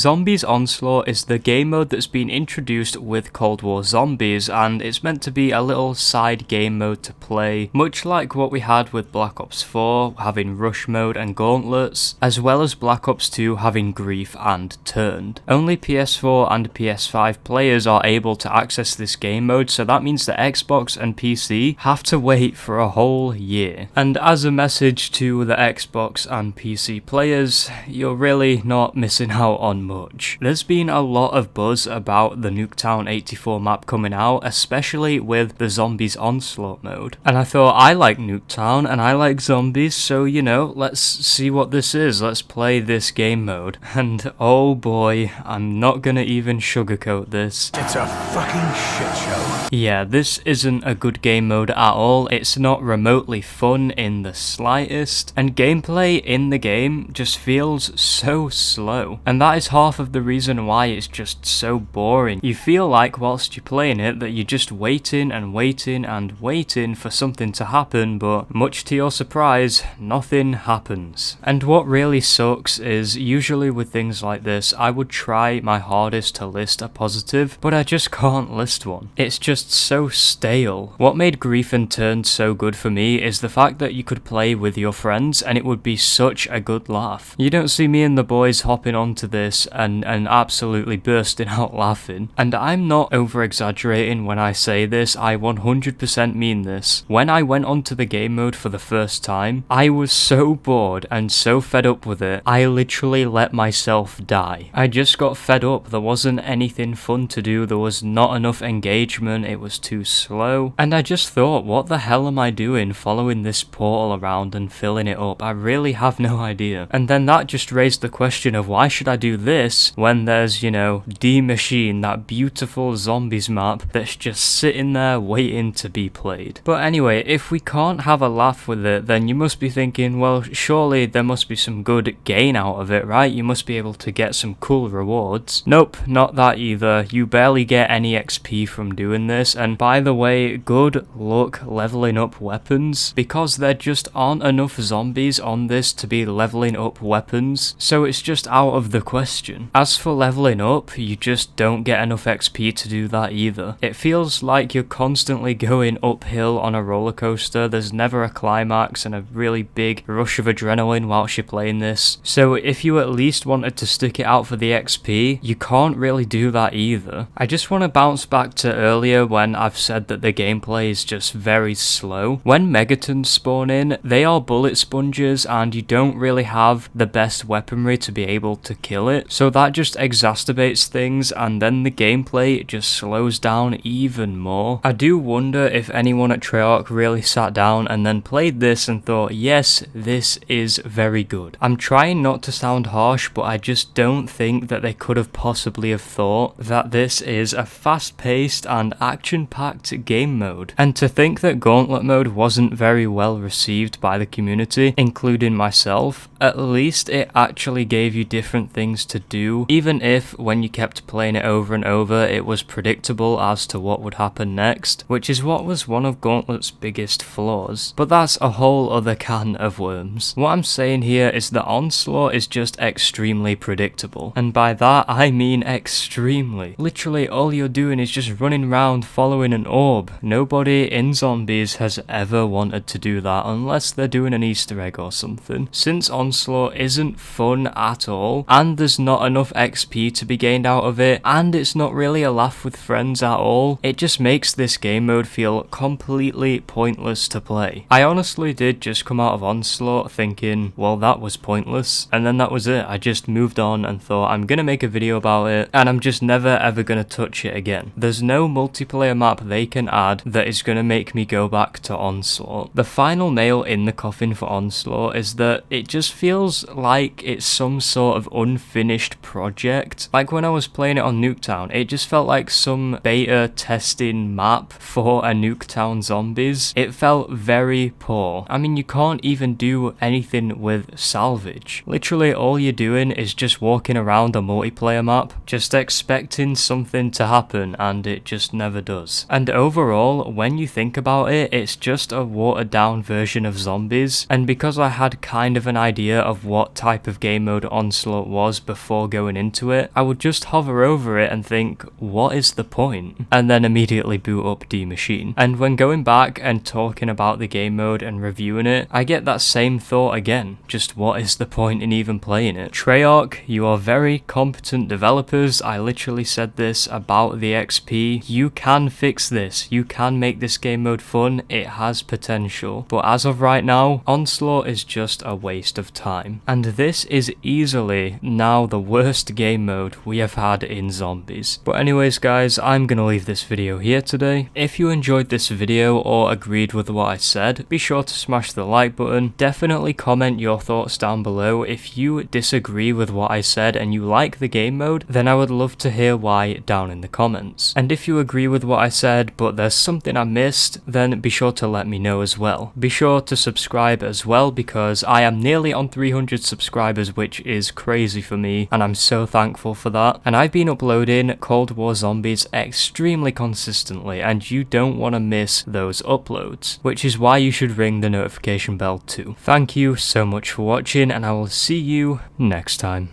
Zombies Onslaught is the game mode that's been introduced with Cold War Zombies, and it's meant to be a little side game mode to play, much like what we had with Black Ops 4 having Rush mode and Gauntlets, as well as Black Ops 2 having Grief and Turned. Only PS4 and PS5 players are able to access this game mode, so that means that Xbox and PC have to wait for a whole year. And as a message to the Xbox and PC players, you're really not missing out on much. There's been a lot of buzz about the Nuketown 84 map coming out, especially with the Zombies Onslaught mode. And I thought, I like Nuketown and I like zombies, so you know, let's see what this is. Let's play this game mode. And oh boy, I'm not gonna even sugarcoat this. It's a fucking shit show. Yeah, this isn't a good game mode at all. It's not remotely fun in the slightest, and gameplay in the game just feels so slow. And that is half of the reason why it's just so boring. You feel like whilst you're playing it that you're just waiting and waiting and waiting for something to happen, but much to your surprise, nothing happens. And what really sucks is usually with things like this, I would try my hardest to list a positive, but I just can't list one. It's just so stale. What made Grief and Turned so good for me is the fact that you could play with your friends and it would be such a good laugh. You don't see me and the boys hopping onto this and absolutely bursting out laughing. And I'm not over exaggerating when I say this, I 100% mean this. When I went onto the game mode for the first time, I was so bored and so fed up with it, I literally let myself die. I just got fed up. There wasn't anything fun to do, there was not enough engagement, it was too slow, and I just thought, what the hell am I doing following this portal around and filling it up? I really have no idea. And then that just raised the question of why should I do this when there's, you know, maschine, that beautiful zombies map that's just sitting there waiting to be played. But anyway, if we can't have a laugh with it, then you must be thinking, well, surely there must be some good gain out of it, right? You must be able to get some cool rewards. Nope, not that either. You barely get any XP from doing this, and by the way, good luck leveling up weapons, because there just aren't enough zombies on this to be leveling up weapons, so it's just out of the question. As for leveling up, you just don't get enough XP to do that either. It feels like you're constantly going uphill on a roller coaster. There's never a climax and a really big rush of adrenaline whilst you're playing this. So if you at least wanted to stick it out for the XP, you can't really do that either. I just want to bounce back to earlier when I've said that the gameplay is just very slow. When megatons spawn in, they are bullet sponges and you don't really have the best weaponry to be able to kill it, so that just exacerbates things, and then the gameplay just slows down even more. I do wonder if anyone at Treyarch really sat down and then played this and thought, yes, this is very good. I'm trying not to sound harsh, but I just don't think that they could have possibly have thought that this is a fast-paced and action-packed game mode. And to think that Gauntlet mode wasn't very well received by the community, including myself, at least it actually gave you different things to do, even if when you kept playing it over and over it was predictable as to what would happen next, which is what was one of Gauntlet's biggest flaws. But that's a whole other can of worms. What I'm saying here is that Onslaught is just extremely predictable, and by that I mean extremely. Literally all you're doing is just running around following an orb. Nobody in Zombies has ever wanted to do that unless they're doing an Easter egg or something. Since Onslaught isn't fun at all, and there's not enough XP to be gained out of it, and it's not really a laugh with friends at all, it just makes this game mode feel completely pointless to play. I honestly did just come out of Onslaught thinking, well, that was pointless, and then that was it. I just moved on and thought, I'm gonna make a video about it, and I'm just never ever gonna touch it again. There's no multiplayer map they can add that is gonna make me go back to Onslaught. The final nail in the coffin for Onslaught is that it just feels like it's some sort of unfinished project. Like when I was playing it on Nuketown, it just felt like some beta testing map for a Nuketown Zombies. It felt very poor. I mean, you can't even do anything with salvage. Literally all you're doing is just walking around a multiplayer map, just expecting something to happen, and it just never does. And overall, when you think about it, it's just a watered down version of Zombies, and because I had kind of an idea idea of what type of game mode Onslaught was before going into it, I would just hover over it and think, what is the point? And then immediately boot up maschine. And when going back and talking about the game mode and reviewing it, I get that same thought again, just what is the point in even playing it? Treyarch, you are very competent developers. I literally said this about the XP. You can fix this, you can make this game mode fun, it has potential, but as of right now, Onslaught is just a waste of time. And this is easily now the worst game mode we have had in zombies. But anyways guys, I'm gonna leave this video here today. If you enjoyed this video or agreed with what I said, be sure to smash the like button. Definitely comment your thoughts down below. If you disagree with what I said and you like the game mode, then I would love to hear why down in the comments. And if you agree with what I said but there's something I missed, then be sure to let me know as well. Be sure to subscribe as well, because I am nearly on 300 subscribers, which is crazy for me, and I'm so thankful for that. And I've been uploading Cold War Zombies extremely consistently, and you don't want to miss those uploads, which is why you should ring the notification bell too. Thank you so much for watching, and I will see you next time.